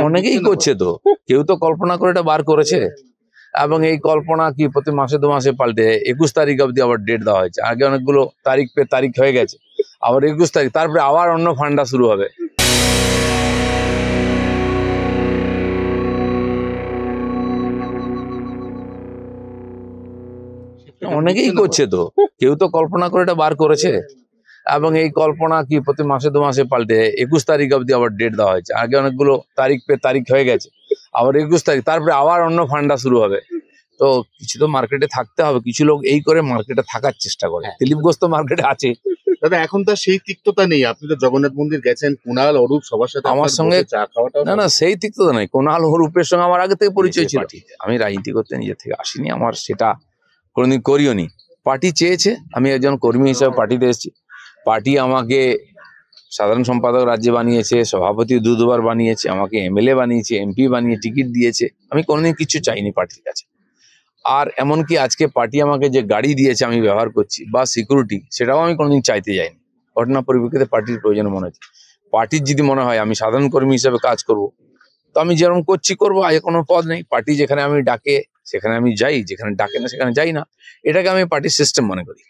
অনেকেই করছে তো, কেউ তো কল্পনা করে এটা বার করেছে এবং এই কল্পনা কি প্রতি মাসে 2 মাসে পাল্টে 21 তারিখ অবধি আবার ডেট দেওয়া হয়েছে। আগে অনেকগুলো তারিখ হয়ে গেছে, আবার 21 তারিখ, তারপরে আবার অন্য ফান্ডা শুরু হবে। অনেকেই করছে তো, কেউ তো কল্পনা করে এটা বার করেছে এবং এই কল্পনা কি প্রতি মাসে 2 মাসে পাল্টে 21 তারিখ অবধি আবার ডেট দেওয়া হয়েছে। আগে অনেকগুলো তারিখ হয়ে গেছে, আবার 21 তারিখ, তারপরে আবার অন্য ফান্ডা শুরু হবে। তো কিছু তো মার্কেটে থাকতে হবে, কিছু লোক এই করে মার্কেটে থাকার চেষ্টা করে। দিলীপ ঘোষ তো মার্কেটে আছে। দাদা এখন তো সেই তিক্ততা নেই, আপনি তো জগন্নাথ মন্দির গেছেন, কুণাল অরূপ সবার সাথে আমার সঙ্গে চা খাওয়াটা না সেই তিক্ততা নাই। কুণাল অরূপের সঙ্গে আমার আগে থেকে পরিচয় ছিল। আমি রাজনীতি করতে নিজে থেকে আসিনি, আমার সেটা কোনোদিন করিও নি। পার্টি চেয়েছে, আমি একজন কর্মী হিসাবে পার্টিতে এসেছি। পার্টি আমাকে সাধারণ সম্পাদক রাজ্যে বানিয়েছে, সভাপতি 2 বার বানিয়েছে, আমাকে এমএলএ বানিয়েছে, এমপি বানিয়ে টিকিট দিয়েছে। আমি কোনোদিন কিছু চাইনি পার্টির কাছে। আর এমনকি আজকে পার্টি আমাকে যে গাড়ি দিয়েছে আমি ব্যবহার করছি বা সিকিউরিটি, সেটাও আমি কোনোদিন চাইতে যাইনি। ঘটনা পরিপ্রেক্ষিতে পার্টির প্রয়োজন মনে হচ্ছে। পার্টির যদি মনে হয় আমি সাধারণ কর্মী হিসেবে কাজ করব, তো আমি যেরকম করবো। আগে কোনো পদ নেই, পার্টি যেখানে আমি ডাকে সেখানে আমি যাই, যেখানে ডাকে না সেখানে যাই না। এটাকে আমি পার্টির সিস্টেম মনে করি।